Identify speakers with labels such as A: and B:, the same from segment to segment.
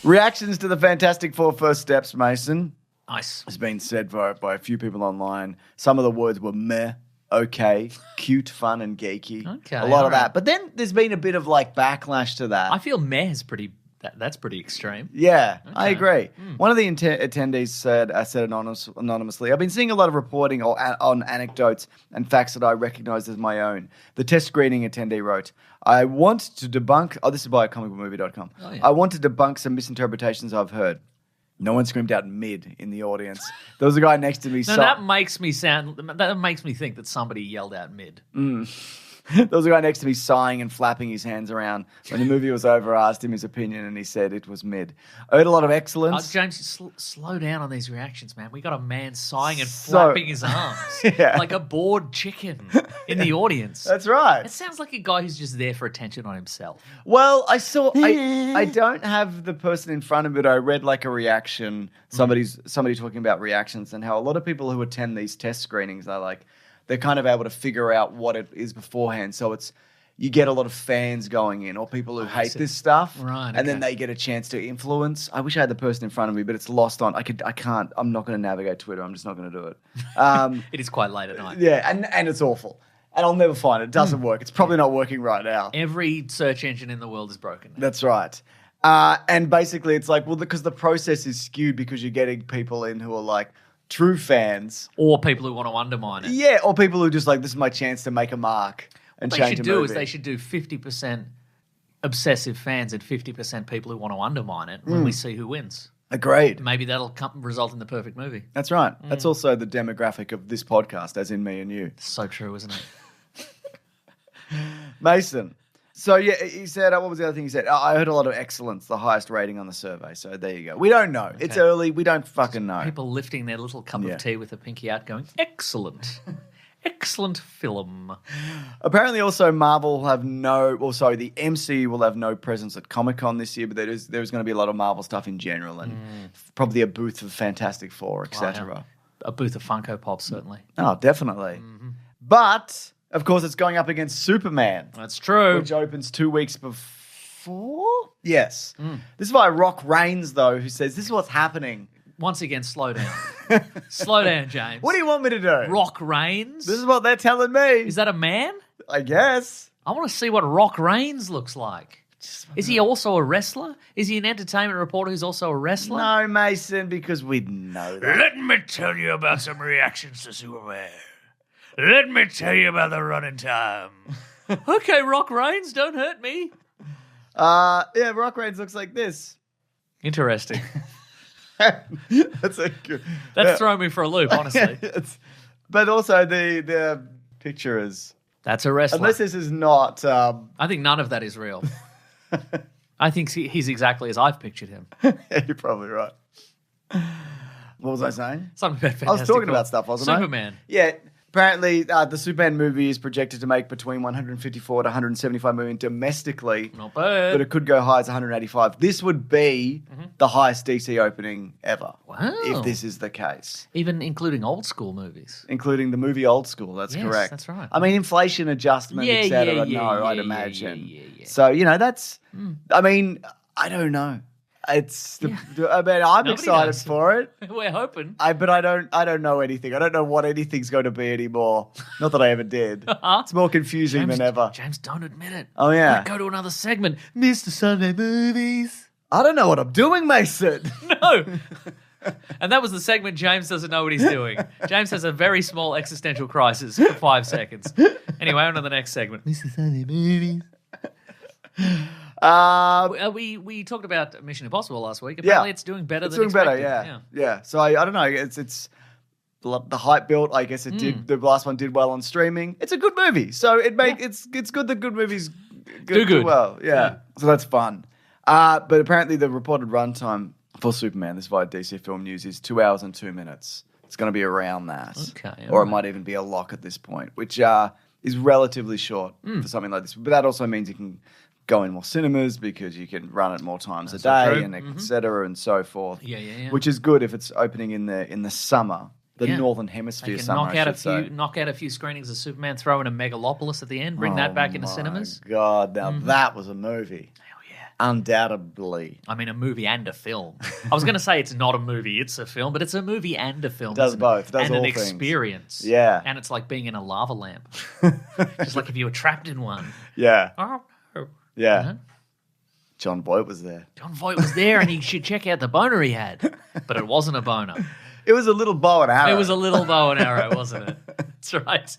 A: Reactions to the Fantastic Four First Steps, Mason.
B: Nice.
A: Has been said by a few people online. Some of the words were meh, okay, cute, fun, and geeky.
B: Okay,
A: a lot of
B: right.
A: that. But then there's been a bit of like backlash to that.
B: I feel meh is that's pretty extreme.
A: Yeah, I
B: Okay.
A: agree. One of the attendees said anonymously, I've been seeing a lot of reporting on anecdotes and facts that I recognize as my own. The test screening attendee wrote, I want to debunk, this is by comicbookmovie.com.
B: Oh, yeah.
A: I want to debunk some misinterpretations I've heard. No one screamed out mid in the audience. There was a guy next to me.
B: No, that makes me think that somebody yelled out mid.
A: There was a guy next to me sighing and flapping his hands around. When the movie was over, I asked him his opinion and he said it was mid. I heard a lot of excellence.
B: James, slow down on these reactions, man. We got a man sighing and flapping his arms
A: Yeah.
B: like a bored chicken in the audience.
A: That's right.
B: It sounds like a guy who's just there for attention on himself.
A: Well, I don't have the person in front of me, but I read like a reaction, somebody talking about reactions and how a lot of people who attend these test screenings are like, they're kind of able to figure out what it is beforehand. So you get a lot of fans going in or people who hate this stuff.
B: Right,
A: And then
B: okay.
A: they get a chance to influence. I wish I had the person in front of me, but it's lost on. I'm not going to navigate Twitter. I'm just not going to do it.
B: It is quite late at night.
A: Yeah, and it's awful. And I'll never find it. It doesn't work. It's probably not working right now.
B: Every search engine in the world is broken.
A: That's right. And basically it's like, well, because the process is skewed because you're getting people in who are like true fans.
B: Or people who want to undermine it.
A: Yeah, or people who just like, this is my chance to make a mark and
B: What
A: change a movie.
B: they should do 50% obsessive fans and 50% people who want to undermine it when we see who wins.
A: Agreed.
B: Maybe that'll result in the perfect movie.
A: That's right. That's also the demographic of this podcast, as in me and you.
B: So true, isn't it?
A: Mason. So, yeah, he said, what was the other thing he said? I heard a lot of excellence, the highest rating on the survey. So there you go. We don't know. It's early. We don't fucking know.
B: People lifting their little cup of tea with a pinky out going, excellent. Excellent film.
A: Apparently, also, Marvel will have the MCU will have no presence at Comic-Con this year, but there's going to be a lot of Marvel stuff in general and probably a booth of Fantastic Four, etc.
B: A booth of Funko Pops, certainly.
A: Oh, definitely. But, of course, it's going up against Superman.
B: That's true.
A: Which opens 2 weeks before? Yes. This is by Rock Reigns, though, who says, this is what's happening.
B: Once again, slow down. Slow down, James.
A: What do you want me to do?
B: Rock Reigns?
A: This is what they're telling me.
B: Is that a man?
A: I guess.
B: I want to see what Rock Reigns looks like. Is he also a wrestler? Is he an entertainment reporter who's also a wrestler?
A: No, Mason, because we know that.
B: Let me tell you about some reactions to Superman. Let me tell you about the running time. Okay, Rock Reigns, don't hurt me.
A: Yeah, Rock Reigns looks like this.
B: Interesting.
A: That's a good.
B: That's thrown me for a loop, honestly.
A: But also the picture is.
B: That's a wrestler.
A: Unless this is not.
B: I think none of that is real. I think he's exactly as I've pictured him.
A: Yeah, you're probably right. What was I saying?
B: Something about Fantastic
A: I was talking
B: Four.
A: about stuff, wasn't I?
B: Superman.
A: Yeah. Apparently, the Superman movie is projected to make between 154 to 175 million domestically.
B: Not bad.
A: But it could go high as 185. This would be the highest DC opening ever.
B: Wow.
A: If this is the case.
B: Even including old school movies.
A: Including the movie Old School, that's
B: Yes,
A: correct.
B: that's right.
A: I mean, inflation adjustment,
B: Yeah,
A: etc. I'd
B: yeah,
A: imagine.
B: yeah.
A: So, that's, I mean, I don't know. It's, I'm
B: Nobody
A: excited
B: knows.
A: for it.
B: We're hoping.
A: But I don't know anything. I don't know what anything's going to be anymore. Not that I ever did. It's more confusing than ever.
B: James, don't admit it.
A: Oh, yeah.
B: Go to another segment. Mr. Sunday Movies.
A: I don't know what I'm doing, Mason.
B: No. And that was the segment James doesn't know what he's doing. James has a very small existential crisis for 5 seconds. Anyway, on to the next segment. Mr. Sunday Movies. We talked about Mission Impossible last week. Apparently it's doing better than expected.
A: Yeah. So I don't know. It's the hype built. I guess it did. The last one did well on streaming. It's a good movie. So it's good that good movies do well. Yeah. So that's fun. But apparently the reported runtime for Superman, this via DC Film News, is 2 hours and 2 minutes. It's going to be around that.
B: Okay.
A: Or it might even be a lock at this point, which is relatively short for something like this. But that also means you can go in more cinemas because you can run it more times a day and et cetera and so forth.
B: Yeah.
A: Which is good if it's opening in the summer, the Northern Hemisphere summer.
B: Knock out a few screenings of Superman, throw in a Megalopolis at the end, bring that back into cinemas.
A: God, now that was a movie.
B: Hell yeah.
A: Undoubtedly.
B: I mean, a movie and a film. I was going to say it's not a movie, it's a film, but it's a movie and a film.
A: It does both. It does
B: and
A: all
B: an
A: things.
B: experience.
A: Yeah.
B: And it's like being in a lava lamp. Just like if you were trapped in one.
A: Yeah.
B: Oh.
A: Yeah.
B: Uh-huh.
A: John Voight was there.
B: John Voight was there, and you should check out the boner he had. But it wasn't a boner.
A: It was a little bow and arrow.
B: It was a little bow and arrow, wasn't it? That's right.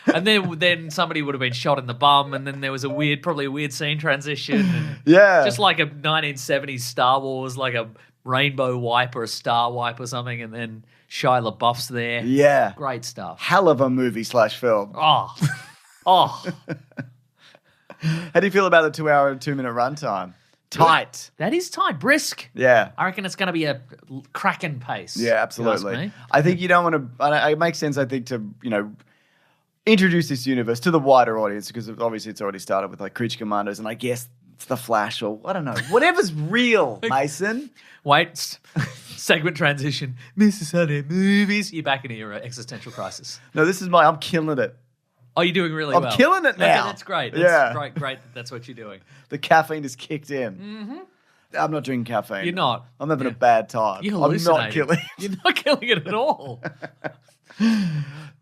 B: And then somebody would have been shot in the bum, and then there was probably a weird scene transition. And
A: Yeah.
B: just like a 1970s Star Wars, like a rainbow wipe or a star wipe or something, and then Shia LaBeouf's there.
A: Yeah.
B: Great stuff.
A: Hell of a movie/film.
B: Oh.
A: How do you feel about the 2 hour and 2 minute runtime? Tight.
B: That is tight. Brisk.
A: Yeah.
B: I reckon it's going to be a cracking pace.
A: Yeah,
B: if you ask
A: absolutely.
B: me.
A: I think you don't want to. It makes sense, I think, to introduce this universe to the wider audience because obviously it's already started with like Creature Commandos and I guess it's The Flash or I don't know, whatever's real, Mason.
B: Wait, segment transition. Mrs. Sunday movies. You're back into your existential crisis.
A: No, this is I'm killing it.
B: Oh, you're doing really
A: I'm
B: well.
A: killing it now.
B: Okay, that's great. That's
A: Yeah.
B: great that that's what you're doing.
A: The caffeine is kicked in. Mm-hmm. I'm not drinking caffeine.
B: You're not.
A: I'm having a bad time.
B: You're
A: I'm
B: hallucinating.
A: not killing.
B: You're not killing it at all.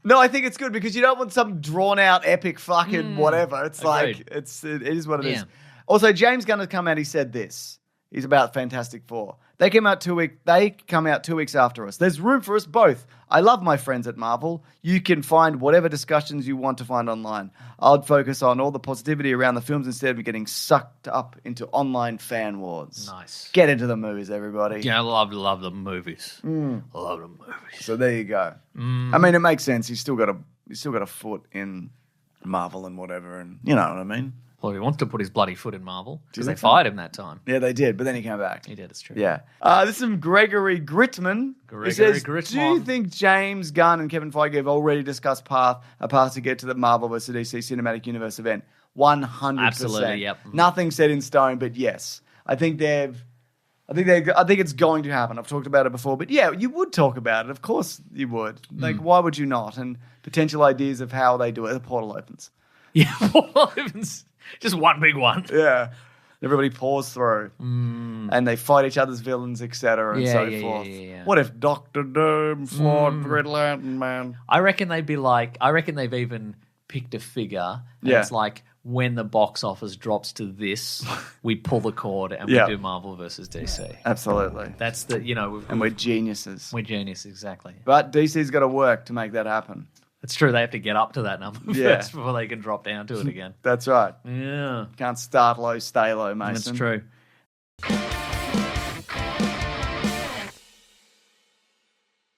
A: No, I think it's good because you don't want some drawn out epic fucking whatever. It's
B: Agreed.
A: like it is what it is.
B: Yeah.
A: Also, James Gunn has come out. He said this. He's about Fantastic Four. They come out 2 weeks after us. There's room for us both. I love my friends at Marvel. You can find whatever discussions you want to find online. I'd focus on all the positivity around the films instead of getting sucked up into online fan wars.
B: Nice.
A: Get into the movies, everybody.
B: Yeah, I love the movies. Love the movies.
A: So there you go. I mean, it makes sense. He's still got a foot in Marvel and whatever, and you know what I mean.
B: Well, he wants to put his bloody foot in Marvel because they
A: think so?
B: fired him that time.
A: Yeah, they did, but then he came back.
B: He did, it's true.
A: Yeah. This is from Gregory Gritman. He says, do you think James Gunn and Kevin Feige have already discussed a path to get to the Marvel vs. DC Cinematic Universe event? 100%.
B: Absolutely, yep.
A: Nothing set in stone, but yes. I think it's going to happen. I've talked about it before, but yeah, you would talk about it. Of course you would. Like, why would you not? And potential ideas of how they do it. The portal opens.
B: Yeah, Paul Evans. Just one big one.
A: Yeah. Everybody pours through. And they fight each other's villains, etc. and so forth.
B: Yeah.
A: What if Dr. Doom fought Red Lantern Man?
B: I reckon they've even picked a figure. And
A: Yeah.
B: it's like when the box office drops to this, we pull the cord and
A: Yeah.
B: we do Marvel versus DC.
A: Absolutely.
B: That's
A: And we're geniuses.
B: we're genius, exactly.
A: But DC's got to work to make that happen.
B: It's true. They have to get up to that number
A: Yeah.
B: first before they can drop down to it again.
A: That's right.
B: Yeah,
A: Can't start low, stay low, Mason.
B: that's true.